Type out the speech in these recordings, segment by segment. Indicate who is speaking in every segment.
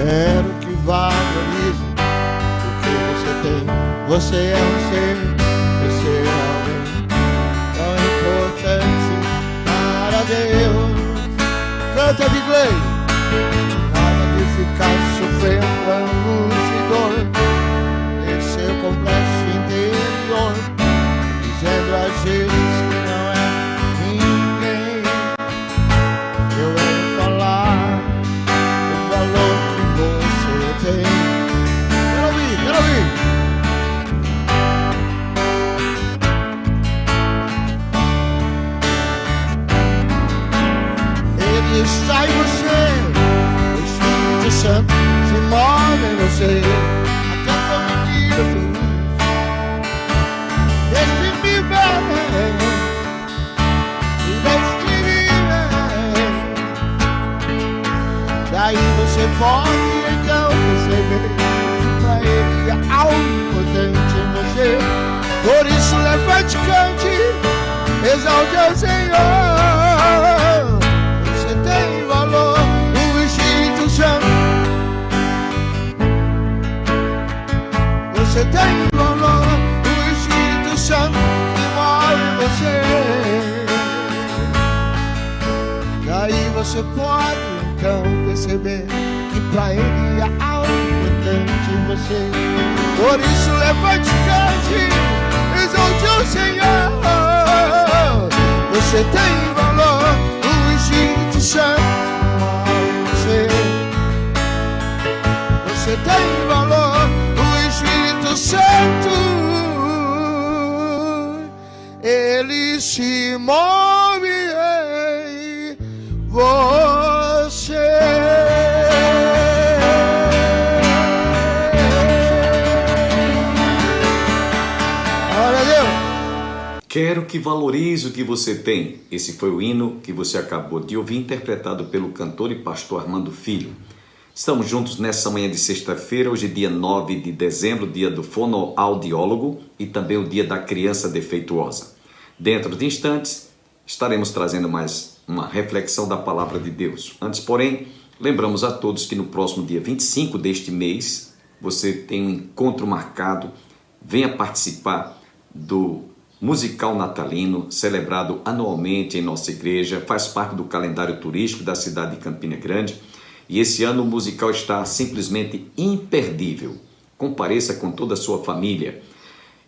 Speaker 1: Quero que valorize o que você tem. Você é um ser, você é alguém tão importante para Deus. Canta, Bigley. Nada de ficar sofrendo angústia e dor em seu complexo interior, dizendo a Jesus que não é ninguém. Eu venho falar do valor que você tem. Quero ouvir, quero ouvir. Ele está em você, o Espírito Santo se move em você. Até quando vivo, deixe-me viver e deixe-me viver. Daí você pode então perceber que pra Ele é algo importante em você. Por isso levante, cante, exalte ao Senhor. Você tem valor, o Espírito Santo. Você tem valor, o Espírito Santo que move você. Daí você pode então perceber que pra Ele é algo importante em você. Por isso levante, cante, exalte o Senhor. Você tem valor, o Espírito Santo move você. Você tem valor, o Espírito Santo, Ele se move em você. Glória a Deus.
Speaker 2: Quero que valorize o que você tem. Esse foi o hino que você acabou de ouvir, interpretado pelo cantor e pastor Armando Filho. Estamos juntos nessa manhã de sexta-feira, hoje dia 9 de dezembro, dia do fonoaudiólogo e também o dia da criança defeituosa. Dentro de instantes, estaremos trazendo mais uma reflexão da palavra de Deus. Antes, porém, lembramos a todos que no próximo dia 25 deste mês, você tem um encontro marcado. Venha participar do musical natalino, celebrado anualmente em nossa igreja, faz parte do calendário turístico da cidade de Campina Grande. E esse ano o musical está simplesmente imperdível. Compareça com toda a sua família.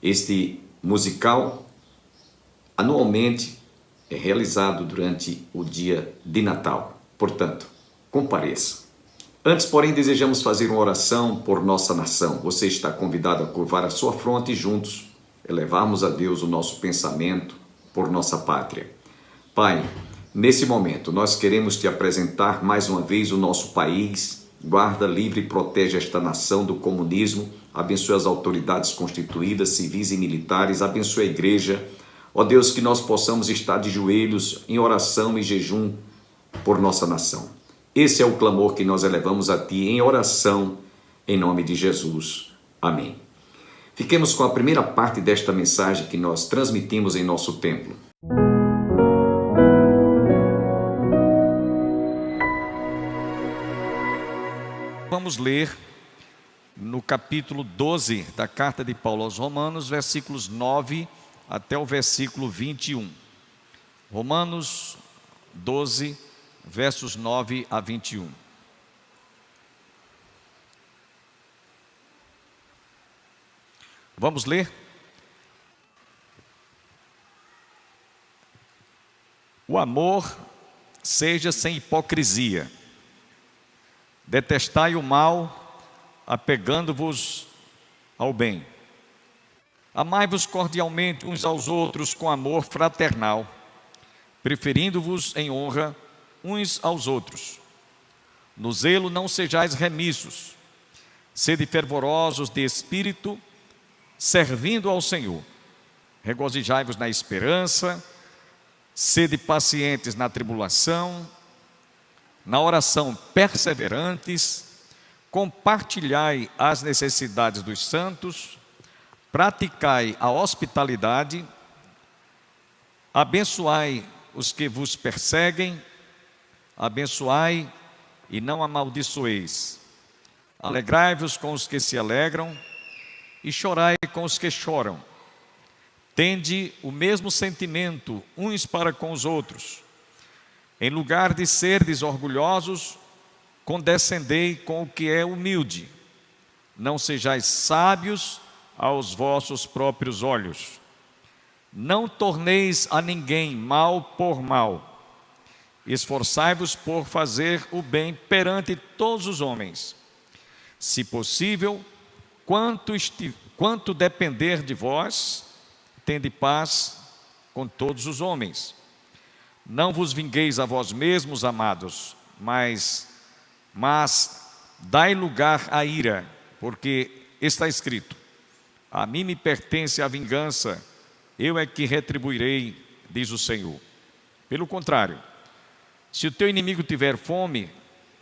Speaker 2: Este musical, anualmente, é realizado durante o dia de Natal. Portanto, compareça. Antes, porém, desejamos fazer uma oração por nossa nação. Você está convidado a curvar a sua fronte e juntos elevarmos a Deus o nosso pensamento por nossa pátria. Pai, nesse momento, nós queremos te apresentar mais uma vez o nosso país. Guarda, livre e protege esta nação do comunismo. Abençoe as autoridades constituídas, civis e militares. Abençoe a igreja. Ó Deus, que nós possamos estar de joelhos em oração e jejum por nossa nação. Esse é o clamor que nós elevamos a Ti em oração, em nome de Jesus. Amém. Fiquemos com a primeira parte desta mensagem que nós transmitimos em nosso templo. Vamos ler no capítulo 12 da carta de Paulo aos Romanos, versículos 9 até o versículo 21. Romanos 12, versos 9 a 21. Vamos ler? O amor seja sem hipocrisia. Detestai o mal, apegando-vos ao bem. Amai-vos cordialmente uns aos outros com amor fraternal, preferindo-vos em honra uns aos outros. No zelo não sejais remissos, sede fervorosos de espírito, servindo ao Senhor. Regozijai-vos na esperança, sede pacientes na tribulação, na oração perseverantes, compartilhai as necessidades dos santos, praticai a hospitalidade, abençoai os que vos perseguem, abençoai e não amaldiçoeis.
Speaker 3: Alegrai-vos com os que se alegram e chorai com os que choram. Tende o mesmo sentimento uns para com os outros. Em lugar de serdes orgulhosos, condescendei com o que é humilde. Não sejais sábios aos vossos próprios olhos. Não torneis a ninguém mal por mal. Esforçai-vos por fazer o bem perante todos os homens. Se possível, quanto depender de vós, tende paz com todos os homens. Não vos vingueis a vós mesmos, amados, mas dai lugar à ira, porque está escrito: a mim me pertence a vingança, eu é que retribuirei, diz o Senhor. Pelo contrário, se o teu inimigo tiver fome,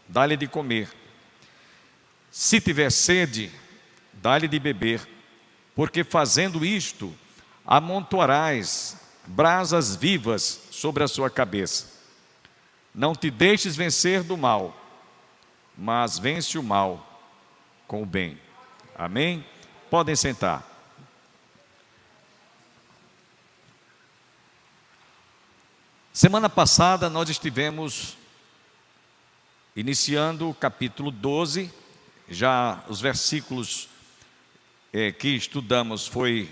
Speaker 3: dá-lhe de comer. Se tiver sede, dá-lhe de beber, porque fazendo isto, amontoarás brasas vivas sobre a sua cabeça. Não te deixes vencer do mal, mas vence o mal com o bem. Amém? Podem sentar. Semana passada nós estivemos iniciando o capítulo 12, já os versículos que estudamos foi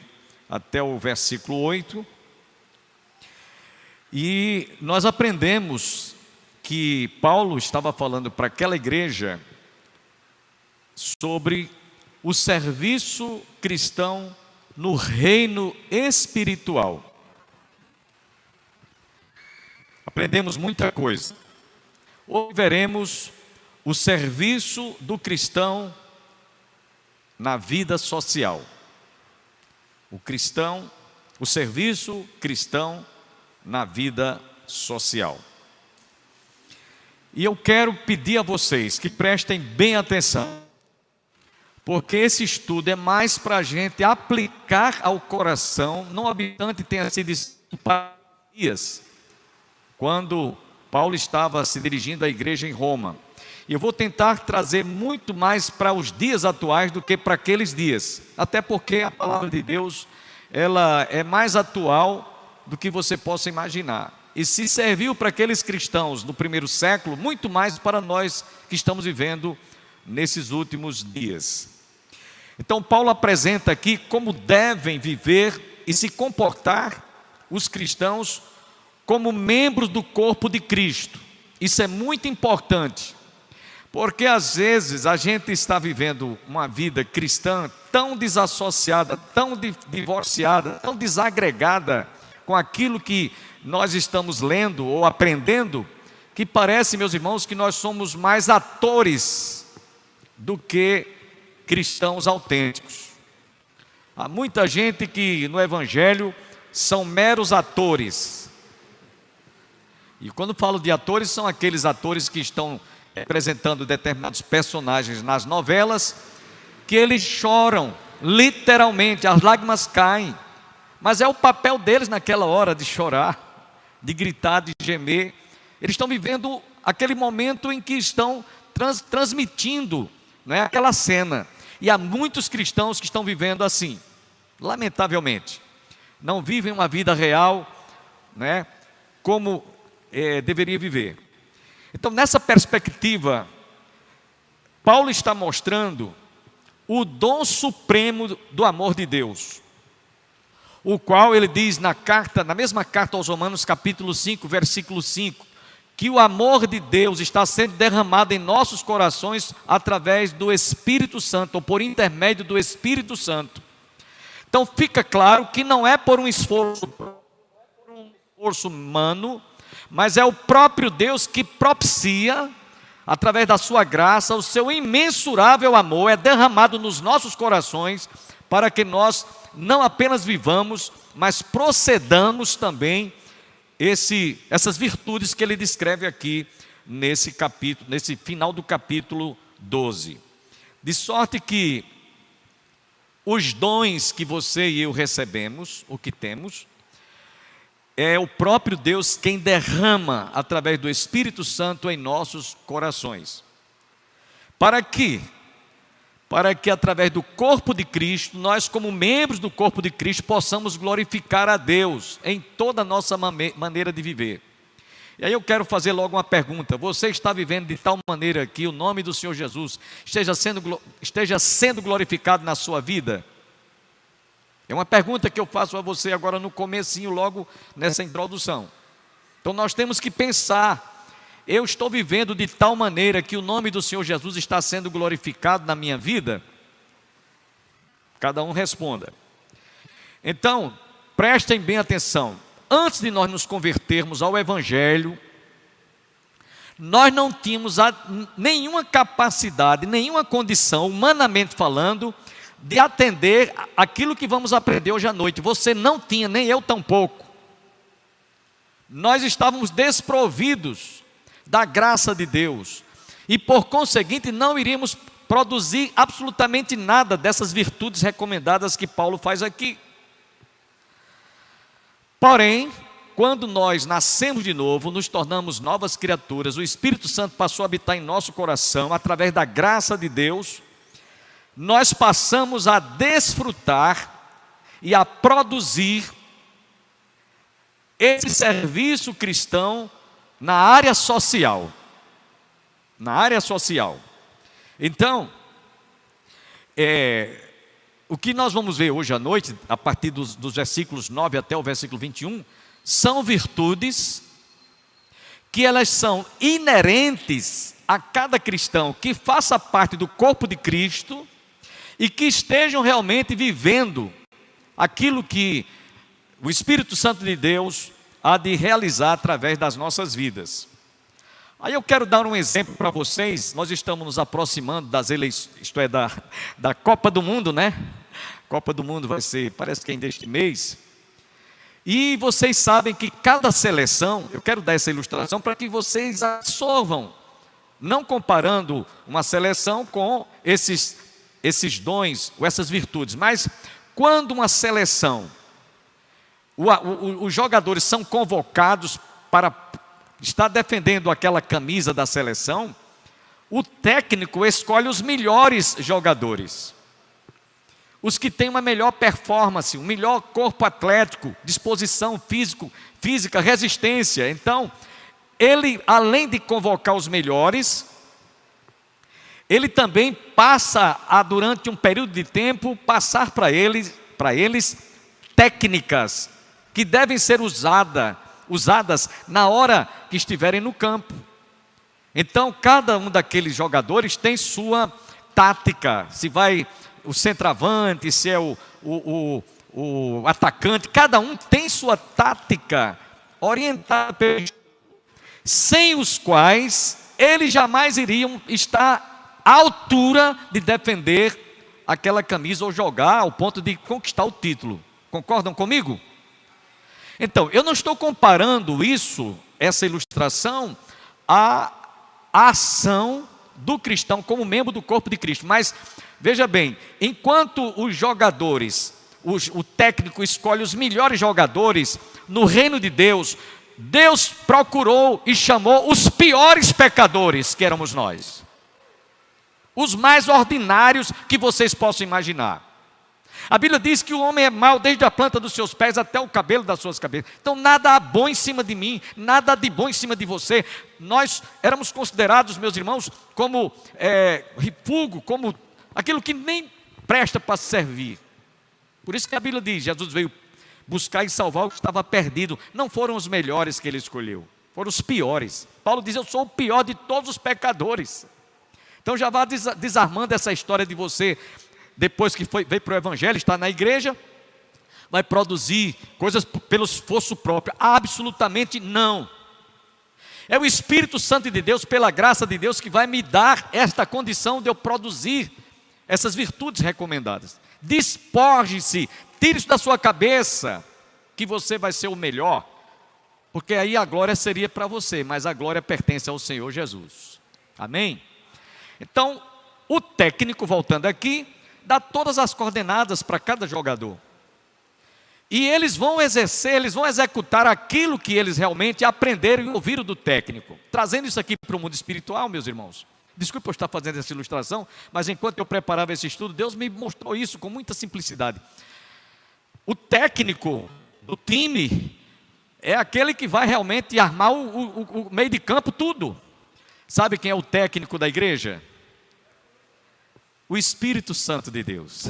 Speaker 3: até o versículo 8, e nós aprendemos que Paulo estava falando para aquela igreja sobre o serviço cristão no reino espiritual. Aprendemos muita coisa. Hoje veremos o serviço do cristão na vida social. O serviço cristão na vida social. E eu quero pedir a vocês que prestem bem atenção, porque esse estudo é mais para a gente aplicar ao coração, não obstante tenha sido para dias, quando Paulo estava se dirigindo à igreja em Roma. E eu vou tentar trazer muito mais para os dias atuais do que para aqueles dias, até porque a palavra de Deus, ela é mais atual do que você possa imaginar. E se serviu para aqueles cristãos do primeiro século, muito mais para nós que estamos vivendo nesses últimos dias. Então Paulo apresenta aqui como devem viver e se comportar os cristãos como membros do corpo de Cristo. Isso é muito importante, porque às vezes a gente está vivendo uma vida cristã tão desassociada, tão divorciada, tão desagregada com aquilo que nós estamos lendo ou aprendendo, que parece, meus irmãos, que nós somos mais atores do que cristãos autênticos. Há muita gente que no Evangelho são meros atores. E quando falo de atores, são aqueles atores que estão representando determinados personagens nas novelas, que eles choram, literalmente, as lágrimas caem. Mas é o papel deles naquela hora de chorar, de gritar, de gemer. Eles estão vivendo aquele momento em que estão transmitindo, né, aquela cena. E há muitos cristãos que estão vivendo assim, lamentavelmente. Não vivem uma vida real, né, como deveria viver. Então, nessa perspectiva, Paulo está mostrando o dom supremo do amor de Deus, o qual ele diz na mesma carta aos Romanos, capítulo 5, versículo 5, que o amor de Deus está sendo derramado em nossos corações através do Espírito Santo, ou por intermédio do Espírito Santo. Então fica claro que não é por um esforço humano, mas é o próprio Deus que propicia, através da sua graça, o seu imensurável amor é derramado nos nossos corações, para que nós não apenas vivamos, mas procedamos também essas virtudes que ele descreve aqui nesse capítulo, nesse final do capítulo 12. De sorte que os dons que você e eu recebemos, o que temos, é o próprio Deus quem derrama através do Espírito Santo em nossos corações, para que para que através do corpo de Cristo, nós como membros do corpo de Cristo, possamos glorificar a Deus em toda a nossa maneira de viver. E aí eu quero fazer logo uma pergunta: você está vivendo de tal maneira que o nome do Senhor Jesus esteja sendo glorificado na sua vida? É uma pergunta que eu faço a você agora no comecinho, logo nessa introdução. Então nós temos que pensar: eu estou vivendo de tal maneira que o nome do Senhor Jesus está sendo glorificado na minha vida? Cada um responda. Então, prestem bem atenção. Antes de nós nos convertermos ao Evangelho, nós não tínhamos nenhuma capacidade, nenhuma condição, humanamente falando, de atender aquilo que vamos aprender hoje à noite. Você não tinha, nem eu tampouco. Nós estávamos desprovidos da graça de Deus, e por conseguinte não iríamos produzir absolutamente nada dessas virtudes recomendadas que Paulo faz aqui. Porém, quando nós nascemos de novo, nos tornamos novas criaturas, o Espírito Santo passou a habitar em nosso coração, através da graça de Deus, nós passamos a desfrutar e a produzir esse serviço cristão na área social. Na área social. Então, o que nós vamos ver hoje à noite, a partir dos versículos 9 até o versículo 21, são virtudes que elas são inerentes a cada cristão que faça parte do corpo de Cristo e que estejam realmente vivendo aquilo que o Espírito Santo de Deus há de realizar através das nossas vidas. Aí eu quero dar um exemplo para vocês. Nós estamos nos aproximando das eleições, isto é, da Copa do Mundo, né? Copa do Mundo vai ser, parece que ainda este mês. E vocês sabem que cada seleção, eu quero dar essa ilustração para que vocês absorvam, não comparando uma seleção com esses dons ou essas virtudes, mas quando uma seleção, os jogadores são convocados para estar defendendo aquela camisa da seleção, o técnico escolhe os melhores jogadores, os que têm uma melhor performance, um melhor corpo atlético, disposição física, resistência. Então, ele, além de convocar os melhores, ele também passa a, durante um período de tempo, passar para eles técnicas que devem ser usadas na hora que estiverem no campo. Então, cada um daqueles jogadores tem sua tática, se vai o centroavante, se é o atacante, cada um tem sua tática orientada, sem os quais eles jamais iriam estar à altura de defender aquela camisa ou jogar ao ponto de conquistar o título. Concordam comigo? Então, eu não estou comparando essa ilustração, à ação do cristão como membro do corpo de Cristo, mas veja bem, enquanto os jogadores, o técnico escolhe os melhores jogadores, no reino de Deus, Deus procurou e chamou os piores pecadores, que éramos nós, os mais ordinários que vocês possam imaginar. A Bíblia diz que o homem é mau desde a planta dos seus pés até o cabelo das suas cabeças. Então nada há bom em cima de mim, nada de bom em cima de você. Nós éramos considerados, meus irmãos, como refúgio, como aquilo que nem presta para servir. Por isso que a Bíblia diz, Jesus veio buscar e salvar o que estava perdido. Não foram os melhores que ele escolheu, foram os piores. Paulo diz, eu sou o pior de todos os pecadores. Então já vá desarmando essa história de você, depois que veio para o Evangelho, está na igreja, vai produzir coisas pelo esforço próprio. Absolutamente não. É o Espírito Santo de Deus, pela graça de Deus, que vai me dar esta condição de eu produzir essas virtudes recomendadas. Despoje-se, tire isso da sua cabeça, que você vai ser o melhor, porque aí a glória seria para você, mas a glória pertence ao Senhor Jesus. Amém? Então, o técnico, voltando aqui, dá todas as coordenadas para cada jogador. E eles vão executar aquilo que eles realmente aprenderam e ouviram do técnico. Trazendo isso aqui para o mundo espiritual, meus irmãos. Desculpe eu estar fazendo essa ilustração, mas enquanto eu preparava esse estudo, Deus me mostrou isso com muita simplicidade. O técnico do time é aquele que vai realmente armar o meio de campo, tudo. Sabe quem é o técnico da igreja? O Espírito Santo de Deus.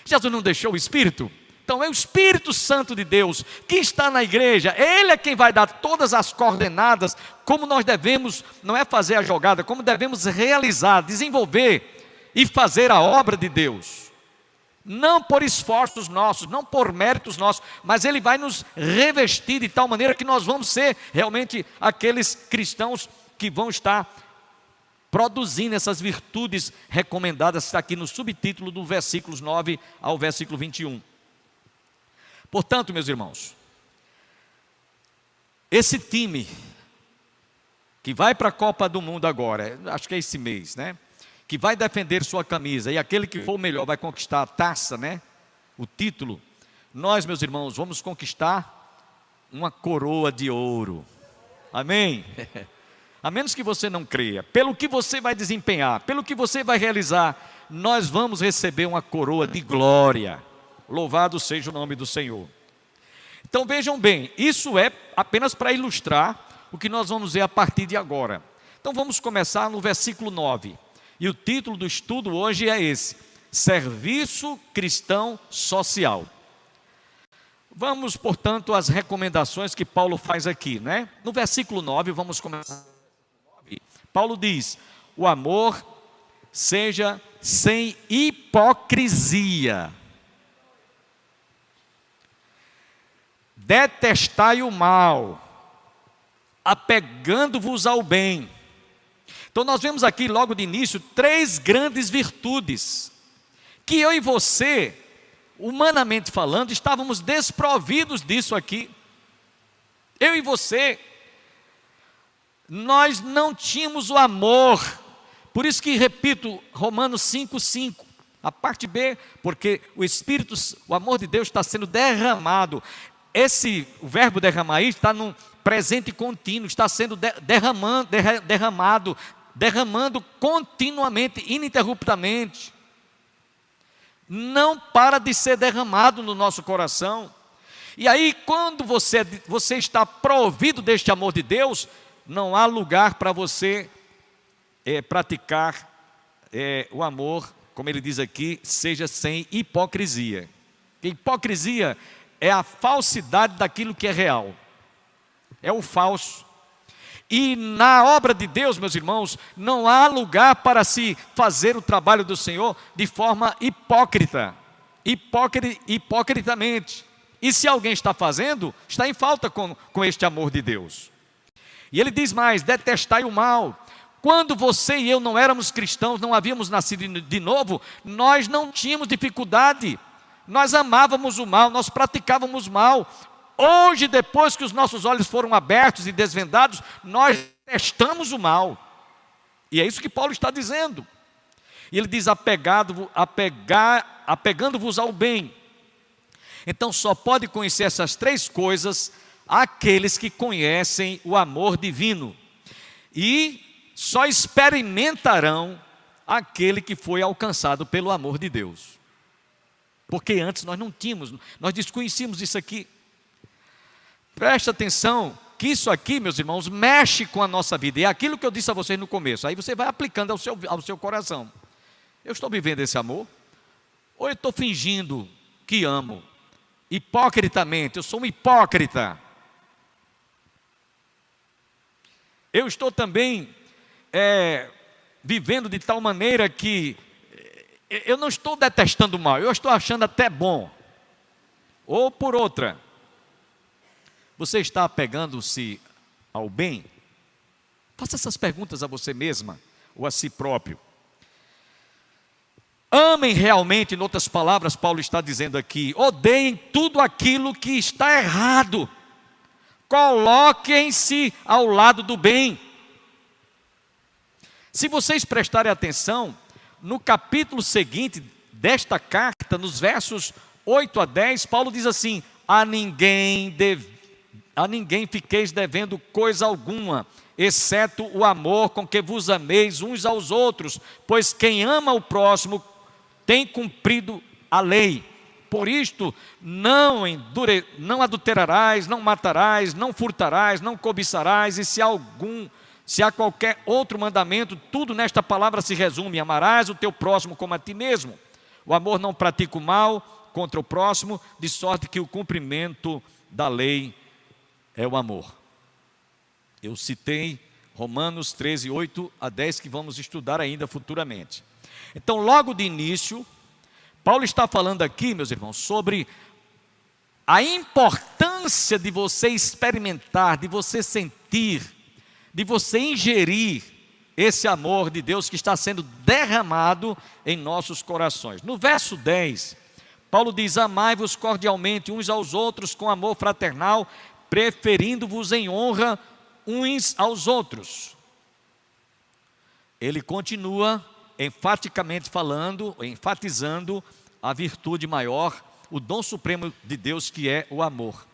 Speaker 3: Jesus não deixou o Espírito? Então é o Espírito Santo de Deus que está na igreja. Ele é quem vai dar todas as coordenadas, como nós devemos, não é fazer a jogada, como devemos realizar, desenvolver e fazer a obra de Deus. Não por esforços nossos, não por méritos nossos, mas Ele vai nos revestir de tal maneira que nós vamos ser realmente aqueles cristãos que vão estar produzindo essas virtudes recomendadas, está aqui no subtítulo do versículos 9 ao versículo 21. Portanto, meus irmãos, esse time que vai para a Copa do Mundo agora, acho que é esse mês, né? Que vai defender sua camisa, e aquele que for o melhor vai conquistar a taça, né? O título. Nós, meus irmãos, vamos conquistar uma coroa de ouro. Amém? A menos que você não creia, pelo que você vai desempenhar, pelo que você vai realizar, nós vamos receber uma coroa de glória. Louvado seja o nome do Senhor. Então vejam bem, isso é apenas para ilustrar o que nós vamos ver a partir de agora. Então vamos começar no versículo 9. E o título do estudo hoje é esse: Serviço Cristão Social. Vamos, portanto, às recomendações que Paulo faz aqui, né? No versículo 9, vamos começar. Paulo diz: o amor seja sem hipocrisia. Detestai o mal, apegando-vos ao bem. Então nós vemos aqui logo de início 3 grandes virtudes, que eu e você, humanamente falando, estávamos desprovidos disso aqui. Eu e você, nós não tínhamos o amor. Por isso que repito Romanos 5,5, a parte B, porque o amor de Deus está sendo derramado. O verbo derramar aí está num presente contínuo, está sendo derramado continuamente, ininterruptamente. Não para de ser derramado no nosso coração. E aí, quando você está provido deste amor de Deus, não há lugar para você praticar o amor, como ele diz aqui, seja sem hipocrisia. Hipocrisia é a falsidade daquilo que é real, é o falso. E na obra de Deus, meus irmãos, não há lugar para se fazer o trabalho do Senhor de forma hipocritamente. E se alguém está fazendo, está em falta com este amor de Deus. E ele diz mais: detestai o mal. Quando você e eu não éramos cristãos, não havíamos nascido de novo, nós não tínhamos dificuldade. Nós amávamos o mal, nós praticávamos mal. Hoje, depois que os nossos olhos foram abertos e desvendados, nós detestamos o mal. E é isso que Paulo está dizendo. E ele diz: apegando-vos ao bem. Então só pode conhecer essas 3 coisas aqueles que conhecem o amor divino. E só experimentarão aquele que foi alcançado pelo amor de Deus. Porque antes nós não tínhamos, nós desconhecíamos isso aqui. Presta atenção que isso aqui, meus irmãos, mexe com a nossa vida. E é aquilo que eu disse a vocês no começo. Aí você vai aplicando ao seu coração. Eu estou vivendo esse amor? Ou eu estou fingindo que amo? Hipocritamente, eu sou um hipócrita. Eu estou também vivendo de tal maneira que eu não estou detestando o mal, eu estou achando até bom. Ou por outra, você está apegando-se ao bem? Faça essas perguntas a você mesma ou a si próprio. Amem realmente, em outras palavras, Paulo está dizendo aqui, odeiem tudo aquilo que está errado. Coloquem-se ao lado do bem. Se vocês prestarem atenção, no capítulo seguinte desta carta, nos versos 8 a 10, Paulo diz assim: a ninguém a ninguém fiqueis devendo coisa alguma, exceto o amor com que vos ameis uns aos outros, pois quem ama o próximo tem cumprido a lei. Por isto, não adulterarás, não matarás, não furtarás, não cobiçarás, e se há qualquer outro mandamento, tudo nesta palavra se resume: amarás o teu próximo como a ti mesmo. O amor não pratica o mal contra o próximo, de sorte que o cumprimento da lei é o amor. Eu citei Romanos 13, 8 a 10, que vamos estudar ainda futuramente. Então, logo de início, Paulo está falando aqui, meus irmãos, sobre a importância de você experimentar, de você sentir, de você ingerir esse amor de Deus que está sendo derramado em nossos corações. No verso 10, Paulo diz: amai-vos cordialmente uns aos outros com amor fraternal, preferindo-vos em honra uns aos outros. Ele continua enfaticamente falando, enfatizando a virtude maior, o dom supremo de Deus, que é o amor.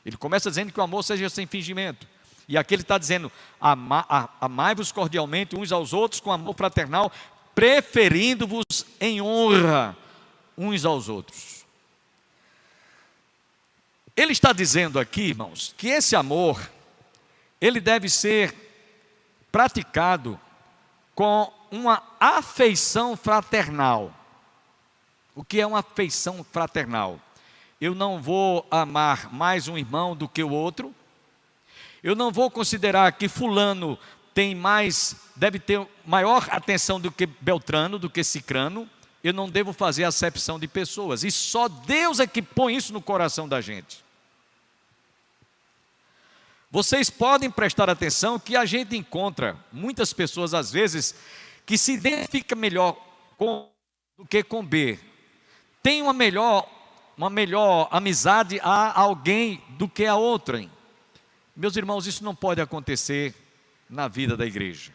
Speaker 3: Ele começa dizendo que o amor seja sem fingimento, e aqui ele está dizendo: amai-vos cordialmente uns aos outros com amor fraternal, preferindo-vos em honra uns aos outros. Ele está dizendo aqui, irmãos, que esse amor, ele deve ser praticado com uma afeição fraternal. O que é uma afeição fraternal? Eu não vou amar mais um irmão do que o outro. Eu não vou considerar que fulano deve ter maior atenção do que Beltrano, do que Cicrano. Eu não devo fazer acepção de pessoas. E só Deus é que põe isso no coração da gente. Vocês podem prestar atenção que a gente encontra muitas pessoas, às vezes, que se identifica melhor com do que com B. Tem uma melhor amizade a alguém do que a outra. Meus irmãos, isso não pode acontecer na vida da igreja,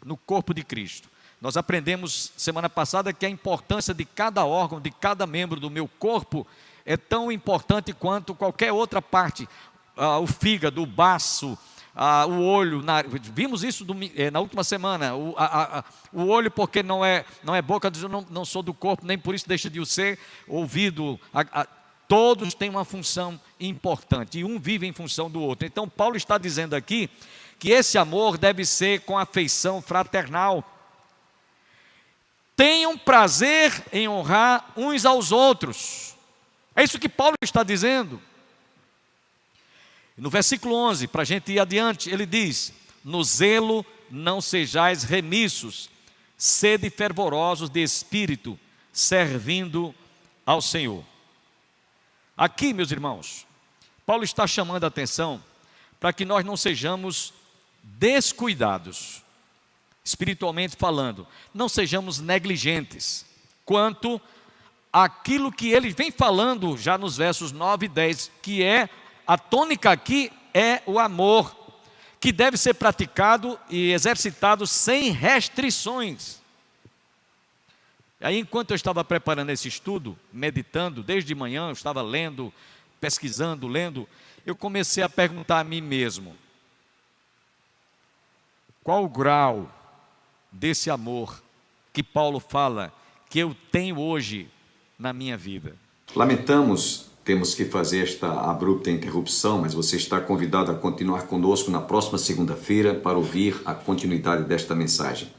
Speaker 3: no corpo de Cristo. Nós aprendemos semana passada que a importância de cada órgão, de cada membro do meu corpo é tão importante quanto qualquer outra parte. O fígado, o baço, o olho, vimos isso na última semana. O olho, porque não é boca, diz: eu não sou do corpo, nem por isso deixa de o ser. Ouvido, todos têm uma função importante, e um vive em função do outro. Então Paulo está dizendo aqui que esse amor deve ser com afeição fraternal. Tenham prazer em honrar uns aos outros. É isso que Paulo está dizendo. No versículo 11, para a gente ir adiante, ele diz: no zelo não sejais remissos, sede fervorosos de espírito, servindo ao Senhor. Aqui, meus irmãos, Paulo está chamando a atenção para que nós não sejamos descuidados, espiritualmente falando, não sejamos negligentes quanto àquilo que ele vem falando já nos versos 9 e 10, que é a tônica aqui é o amor, que deve ser praticado e exercitado sem restrições. Aí, enquanto eu estava preparando esse estudo, meditando, desde de manhã eu estava lendo, pesquisando, lendo, eu comecei a perguntar a mim mesmo: qual o grau desse amor que Paulo fala que eu tenho hoje na minha vida?
Speaker 2: Lamentamos, temos que fazer esta abrupta interrupção, mas você está convidado a continuar conosco na próxima segunda-feira para ouvir a continuidade desta mensagem.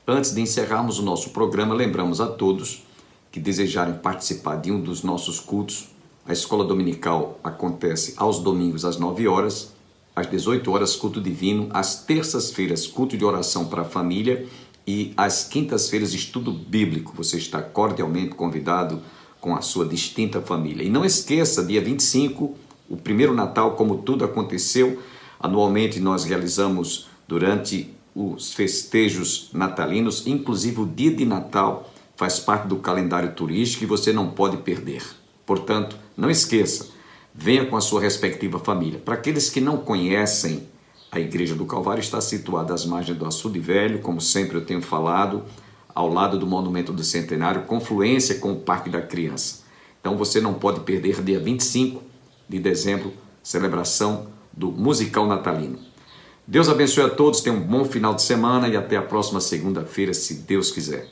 Speaker 2: Antes de encerrarmos o nosso programa, lembramos a todos que desejarem participar de um dos nossos cultos. A escola dominical acontece aos domingos às 9 horas, às 18 horas culto divino, às terças-feiras culto de oração para a família e às quintas-feiras estudo bíblico. Você está cordialmente convidado com a sua distinta família. E não esqueça, dia 25, o primeiro Natal, como tudo aconteceu. Anualmente nós realizamos durante os festejos natalinos, inclusive o dia de Natal faz parte do calendário turístico e você não pode perder. Portanto, não esqueça, venha com a sua respectiva família. Para aqueles que não conhecem, a Igreja do Calvário está situada às margens do Açude Velho, como sempre eu tenho falado, ao lado do Monumento do Centenário, confluência com o Parque da Criança. Então você não pode perder dia 25 de dezembro, celebração do musical natalino. Deus abençoe a todos, tenham um bom final de semana e até a próxima segunda-feira, se Deus quiser.